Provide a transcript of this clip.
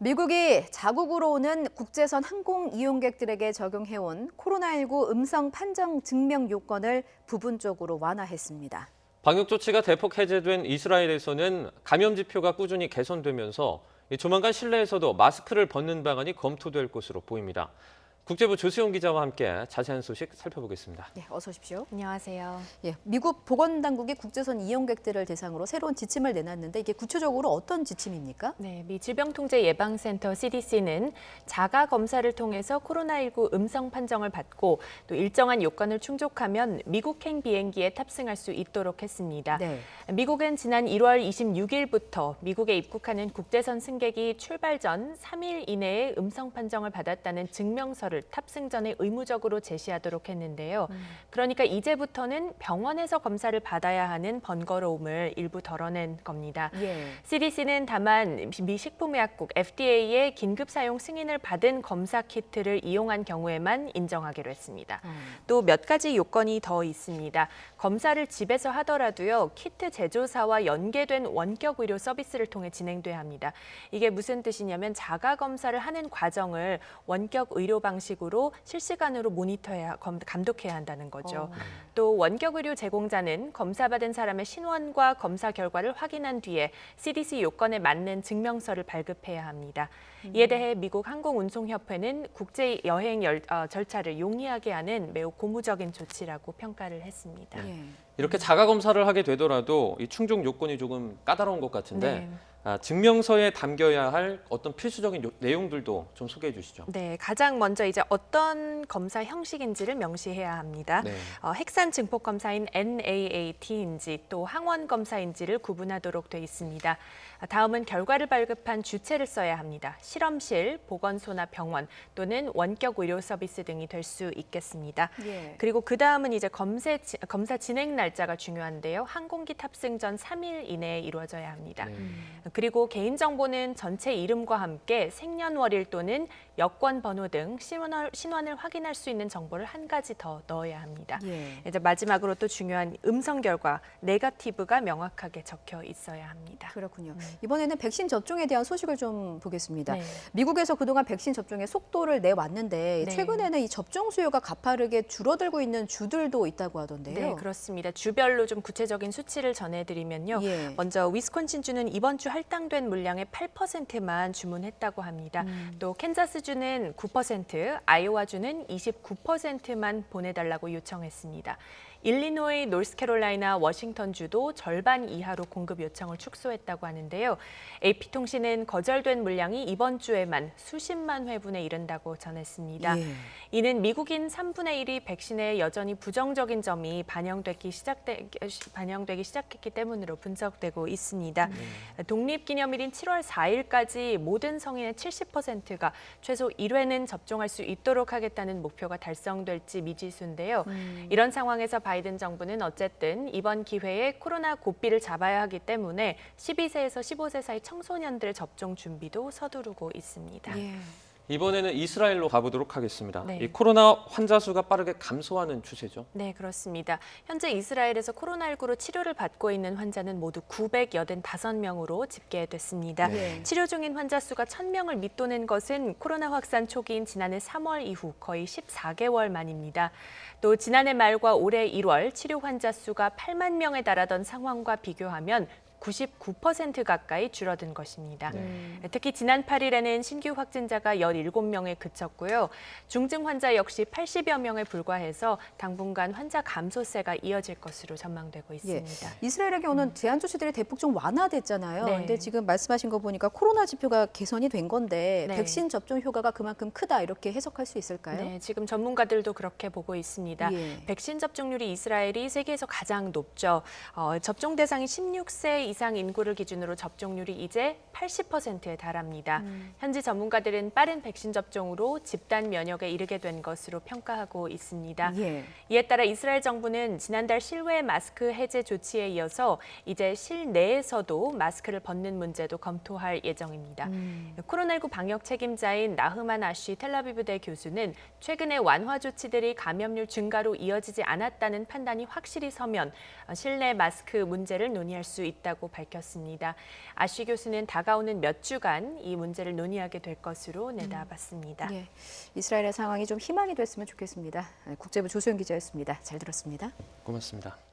미국이 자국으로 오는 국제선 항공 이용객들에게 적용해온 코로나19 음성 판정 증명 요건을 부분적으로 완화했습니다. 방역 조치가 대폭 해제된 이스라엘에서는 감염 지표가 꾸준히 개선되면서 조만간 실내에서도 마스크를 벗는 방안이 검토될 것으로 보입니다. 국제부 조수영 기자와 함께 자세한 소식 살펴보겠습니다. 네, 어서 오십시오. 안녕하세요. 예, 미국 보건당국이 국제선 이용객들을 대상으로 새로운 지침을 내놨는데 이게 구체적으로 어떤 지침입니까? 네, 미 질병통제예방센터 CDC는 자가 검사를 통해서 코로나19 음성 판정을 받고 또 일정한 요건을 충족하면 미국행 비행기에 탑승할 수 있도록 했습니다. 네. 미국은 지난 1월 26일부터 미국에 입국하는 국제선 승객이 출발 전 3일 이내에 음성 판정을 받았다는 증명서를 탑승 전에 의무적으로 제시하도록 했는데요. 그러니까 이제부터는 병원에서 검사를 받아야 하는 번거로움을 일부 덜어낸 겁니다. 예. CDC는 다만 미 식품의약국 FDA의 긴급 사용 승인을 받은 검사 키트를 이용한 경우에만 인정하기로 했습니다. 또 몇 가지 요건이 더 있습니다. 검사를 집에서 하더라도요, 키트 제조사와 연계된 원격 의료 서비스를 통해 진행돼야 합니다. 이게 무슨 뜻이냐면 자가 검사를 하는 과정을 원격 의료 방식으로 실시간으로 모니터해야 감독해야 한다는 거죠. 또 원격 의료 제공자는 검사받은 사람의 신원과 검사 결과를 확인한 뒤에 CDC 요건에 맞는 증명서를 발급해야 합니다. 이에 대해 미국 항공운송협회는 국제 여행 절차를 용이하게 하는 매우 고무적인 조치라고 평가를 했습니다. 예. 이렇게 자가 검사를 하게 되더라도 이 충족 요건이 조금 까다로운 것 같은데 증명서에 담겨야 할 어떤 필수적인 내용들도 좀 소개해 주시죠. 네, 가장 먼저 이제 어떤 검사 형식인지를 명시해야 합니다. 네. 핵산 증폭 검사인 NAAT인지 또 항원 검사인지를 구분하도록 돼 있습니다. 다음은 결과를 발급한 주체를 써야 합니다. 실험실, 보건소나 병원 또는 원격 의료 서비스 등이 될 수 있겠습니다. 예. 그리고 그 다음은 이제 검사 진행 날짜가 중요한데요. 항공기 탑승 전 3일 이내에 이루어져야 합니다. 그리고 개인정보는 전체 이름과 함께 생년월일 또는 여권 번호 등 신원을 확인할 수 있는 정보를 한 가지 더 넣어야 합니다. 예. 이제 마지막으로 또 중요한 음성 결과, 네거티브가 명확하게 적혀 있어야 합니다. 그렇군요. 이번에는 백신 접종에 대한 소식을 좀 보겠습니다. 네. 미국에서 그동안 백신 접종의 속도를 내왔는데 네. 최근에는 이 접종 수요가 가파르게 줄어들고 있는 주들도 있다고 하던데요. 네, 그렇습니다. 주별로 좀 구체적인 수치를 전해드리면요. 예. 먼저 위스콘신주는 이번 주 할당된 물량의 8%만 주문했다고 합니다. 또 캔자스주는 9%, 아이오와주는 29%만 보내달라고 요청했습니다. 일리노이, 노스캐롤라이나, 워싱턴주도 절반 이하로 공급 요청을 축소했다고 하는데요. AP통신은 거절된 물량이 이번 주에만 수십만 회분에 이른다고 전했습니다. 예. 이는 미국인 3분의 1이 백신에 여전히 부정적인 점이 반영되기 시작했기 때문으로 분석되고 있습니다. 독립기념일인 7월 4일까지 모든 성인의 70%가 최소 1회는 접종할 수 있도록 하겠다는 목표가 달성될지 미지수인데요. 이런 상황에서 바이든 정부는 어쨌든 이번 기회에 코로나 고삐를 잡아야 하기 때문에 12세에서 15세 사이 청소년들 접종 준비도 서두르고 있습니다. 예. 이번에는 이스라엘로 가보도록 하겠습니다. 네. 이 코로나 환자 수가 빠르게 감소하는 추세죠. 네, 그렇습니다. 현재 이스라엘에서 코로나19로 치료를 받고 있는 환자는 모두 985명으로 집계됐습니다. 네. 치료 중인 환자 수가 1,000명을 밑도는 것은 코로나 확산 초기인 지난해 3월 이후 거의 14개월 만입니다. 또 지난해 말과 올해 1월 치료 환자 수가 8만 명에 달하던 상황과 비교하면 99% 가까이 줄어든 것입니다. 특히 지난 8일에는 신규 확진자가 17명에 그쳤고요. 중증 환자 역시 80여 명에 불과해서 당분간 환자 감소세가 이어질 것으로 전망되고 있습니다. 이스라엘의 경우는 제한 조치들이 대폭 좀 완화됐잖아요. 네. 근데 지금 말씀하신 거 보니까 코로나 지표가 개선이 된 건데 네. 백신 접종 효과가 그만큼 크다 이렇게 해석할 수 있을까요? 네, 지금 전문가들도 그렇게 보고 있습니다. 예. 백신 접종률이 이스라엘이 세계에서 가장 높죠. 접종 대상이 16세 이상 인구를 기준으로 접종률이 이제 80%에 달합니다. 현지 전문가들은 빠른 백신 접종으로 집단 면역에 이르게 된 것으로 평가하고 있습니다. 예. 이에 따라 이스라엘 정부는 지난달 실외 마스크 해제 조치에 이어서 이제 실내에서도 마스크를 벗는 문제도 검토할 예정입니다. 코로나19 방역 책임자인 나흐만 아쉬 텔라비브대 교수는 최근의 완화 조치들이 감염률 증가로 이어지지 않았다는 판단이 확실히 서면 실내 마스크 문제를 논의할 수 있다고 있다고 밝혔습니다. 아쉬 교수는 다가오는 몇 주간 이 문제를 논의하게 될 것으로 내다봤습니다. 예, 이스라엘의 상황이 좀 희망이 됐으면 좋겠습니다. 국제부 조수영 기자였습니다. 잘 들었습니다. 고맙습니다.